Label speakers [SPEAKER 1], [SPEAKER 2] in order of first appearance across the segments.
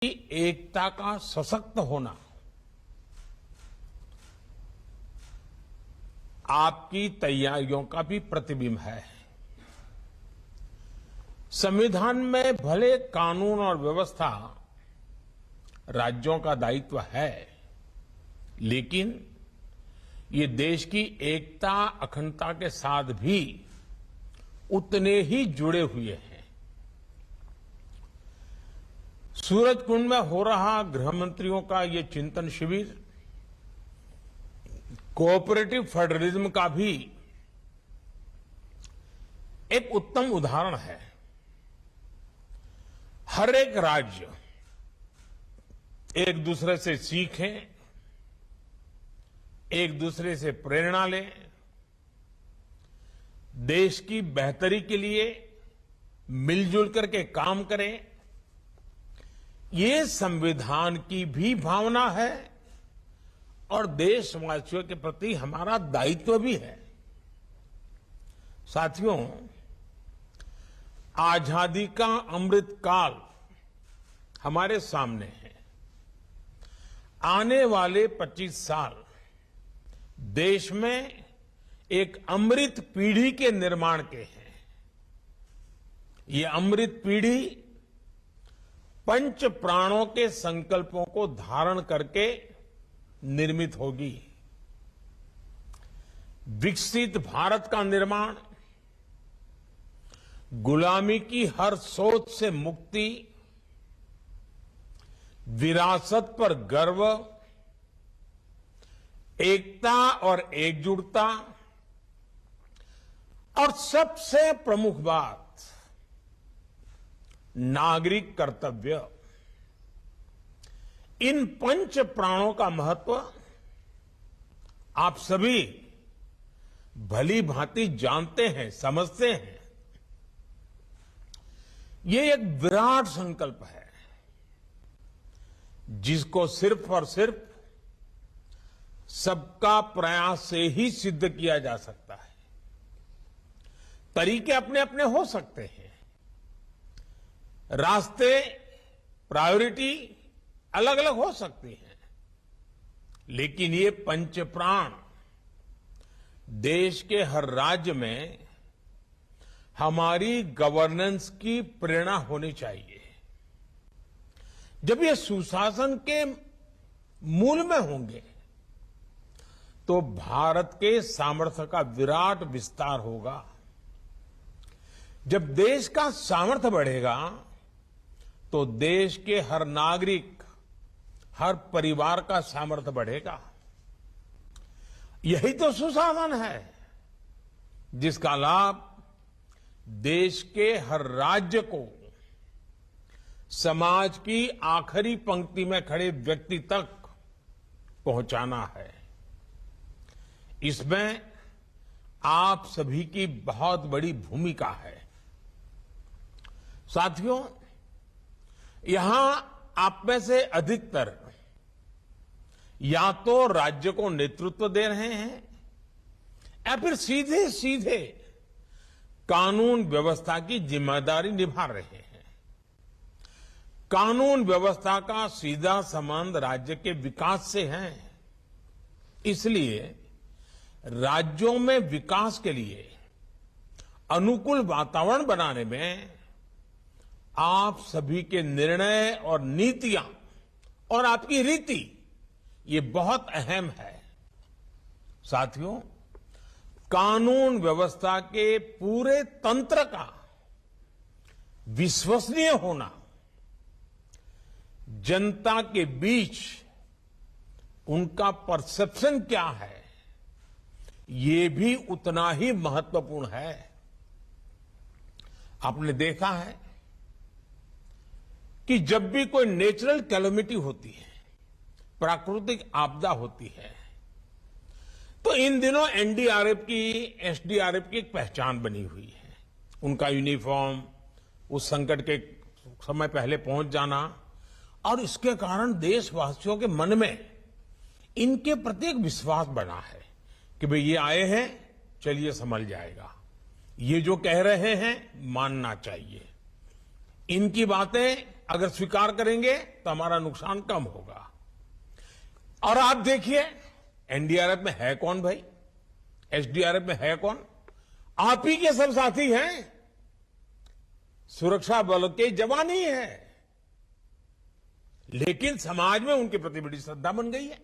[SPEAKER 1] एकता का सशक्त होना आपकी तैयारियों का भी प्रतिबिंब है। संविधान में भले कानून और व्यवस्था राज्यों का दायित्व है, लेकिन ये देश की एकता अखंडता के साथ भी उतने ही जुड़े हुए हैं। सूरजकुंड में हो रहा गृह मंत्रियों का ये चिंतन शिविर कोऑपरेटिव फेडरलिज्म का भी एक उत्तम उदाहरण है। हर एक राज्य एक दूसरे से सीखे, एक दूसरे से प्रेरणा ले, देश की बेहतरी के लिए मिलजुल करके काम करें। ये संविधान की भी भावना है और देशवासियों के प्रति हमारा दायित्व भी है। साथियों, आजादी का अमृत काल हमारे सामने है। आने वाले 25 साल देश में एक अमृत पीढ़ी के निर्माण के हैं। ये अमृत पीढ़ी पंच प्राणों के संकल्पों को धारण करके निर्मित होगी। विकसित भारत का निर्माण, गुलामी की हर सोच से मुक्ति, विरासत पर गर्व, एकता और एकजुटता और सबसे प्रमुख बात नागरिक कर्तव्य, इन पंच प्राणों का महत्व आप सभी भली भांति जानते हैं, समझते हैं। ये एक विराट संकल्प है जिसको सिर्फ और सिर्फ सबका प्रयास से ही सिद्ध किया जा सकता है। तरीके अपने अपने हो सकते हैं, रास्ते, प्रायोरिटी अलग अलग हो सकती हैं, लेकिन ये पंच प्राण देश के हर राज्य में हमारी गवर्नेंस की प्रेरणा होनी चाहिए। जब ये सुशासन के मूल में होंगे तो भारत के सामर्थ्य का विराट विस्तार होगा। जब देश का सामर्थ्य बढ़ेगा तो देश के हर नागरिक, हर परिवार का सामर्थ्य बढ़ेगा। यही तो सुशासन है जिसका लाभ देश के हर राज्य को समाज की आखिरी पंक्ति में खड़े व्यक्ति तक पहुंचाना है। इसमें आप सभी की बहुत बड़ी भूमिका है। साथियों, यहां आप में से अधिकतर या तो राज्य को नेतृत्व दे रहे हैं या फिर सीधे सीधे कानून व्यवस्था की जिम्मेदारी निभा रहे हैं। कानून व्यवस्था का सीधा संबंध राज्य के विकास से है। इसलिए राज्यों में विकास के लिए अनुकूल वातावरण बनाने में आप सभी के निर्णय और नीतियां और आपकी रीति ये बहुत अहम है। साथियों, कानून व्यवस्था के पूरे तंत्र का विश्वसनीय होना जनता के बीच उनका परसेप्शन क्या है, ये भी उतना ही महत्वपूर्ण है। आपने देखा है कि जब भी कोई नेचुरल कैलेमिटी होती है, प्राकृतिक आपदा होती है, तो इन दिनों एनडीआरएफ की, एसडीआरएफ की एक पहचान बनी हुई है। उनका यूनिफॉर्म, उस संकट के समय पहले पहुंच जाना, और इसके कारण देशवासियों के मन में इनके प्रति एक विश्वास बना है कि भाई ये आए हैं, चलिए संभल जाएगा। ये जो कह रहे हैं मानना चाहिए। इनकी बातें अगर स्वीकार करेंगे तो हमारा नुकसान कम होगा। और आप देखिए, एनडीआरएफ में है कौन भाई? एसडीआरएफ में है कौन? आप ही के सब साथी हैं, सुरक्षा बल के जवान ही हैं। लेकिन समाज में उनके प्रति बड़ी श्रद्धा बन गई है।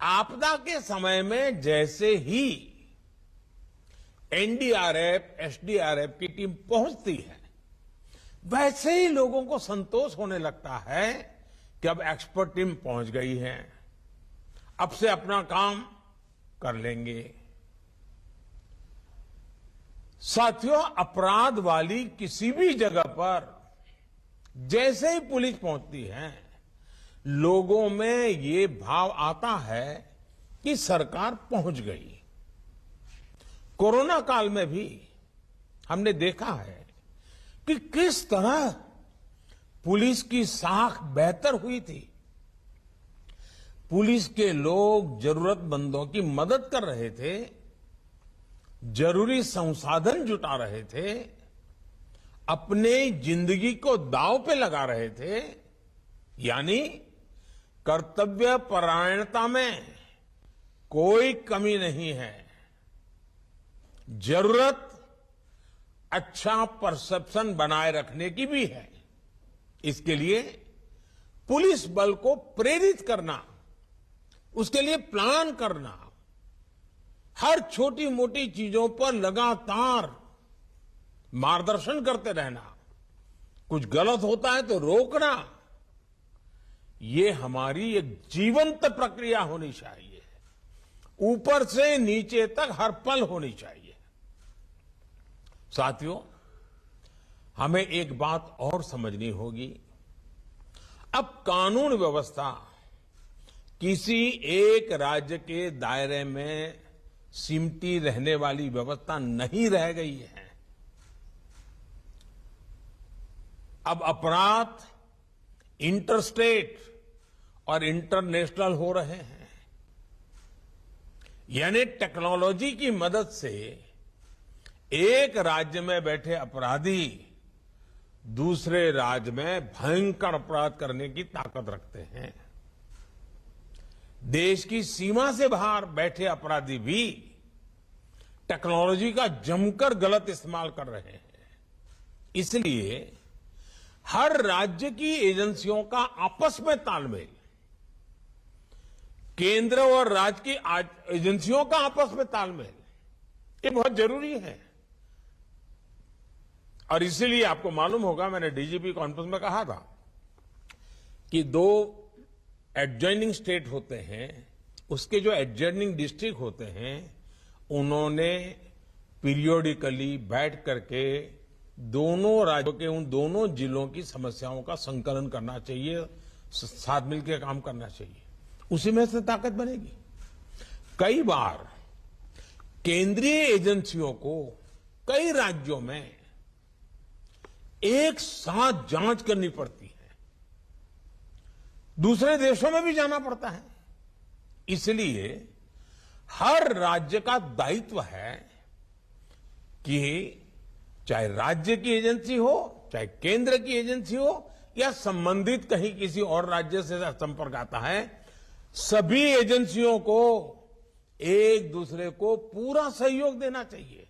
[SPEAKER 1] आपदा के समय में जैसे ही एनडीआरएफ, एसडीआरएफ की टीम पहुंचती है, वैसे ही लोगों को संतोष होने लगता है कि अब एक्सपर्ट टीम पहुंच गई है, अब से अपना काम कर लेंगे। साथियों, अपराध वाली किसी भी जगह पर जैसे ही पुलिस पहुंचती है, लोगों में ये भाव आता है कि सरकार पहुंच गई। कोरोना काल में भी हमने देखा है कि किस तरह पुलिस की साख बेहतर हुई थी। पुलिस के लोग जरूरतमंदों की मदद कर रहे थे, जरूरी संसाधन जुटा रहे थे, अपनी जिंदगी को दांव पे लगा रहे थे। यानी कर्तव्य परायणता में कोई कमी नहीं है। जरूरत अच्छा परसेप्शन बनाए रखने की भी है। इसके लिए पुलिस बल को प्रेरित करना, उसके लिए प्लान करना, हर छोटी मोटी चीजों पर लगातार मार्गदर्शन करते रहना, कुछ गलत होता है तो रोकना, ये हमारी एक जीवंत प्रक्रिया होनी चाहिए, ऊपर से नीचे तक हर पल होनी चाहिए। साथियों, हमें एक बात और समझनी होगी। अब कानून व्यवस्था किसी एक राज्य के दायरे में सिमटी रहने वाली व्यवस्था नहीं रह गई है। अब अपराध इंटरस्टेट और इंटरनेशनल हो रहे हैं। यानी टेक्नोलॉजी की मदद से एक राज्य में बैठे अपराधी दूसरे राज्य में भयंकर अपराध करने की ताकत रखते हैं। देश की सीमा से बाहर बैठे अपराधी भी टेक्नोलॉजी का जमकर गलत इस्तेमाल कर रहे हैं। इसलिए हर राज्य की एजेंसियों का आपस में तालमेल, केंद्र और राज्य की एजेंसियों का आपस में तालमेल, ये बहुत जरूरी है। और इसीलिए आपको मालूम होगा, मैंने डीजीपी कॉन्फ्रेंस में कहा था कि 2 एडजॉइनिंग स्टेट होते हैं, उसके जो एडजॉइनिंग डिस्ट्रिक्ट होते हैं, उन्होंने पीरियोडिकली बैठ करके दोनों राज्यों के उन दोनों जिलों की समस्याओं का संकलन करना चाहिए, साथ मिलकर काम करना चाहिए। उसी में से ताकत बनेगी। कई बार केंद्रीय एजेंसियों को कई राज्यों में एक साथ जांच करनी पड़ती है, दूसरे देशों में भी जाना पड़ता है। इसलिए हर राज्य का दायित्व है कि चाहे राज्य की एजेंसी हो, चाहे केंद्र की एजेंसी हो, या संबंधित कहीं किसी और राज्य से संपर्क आता है, सभी एजेंसियों को एक दूसरे को पूरा सहयोग देना चाहिए।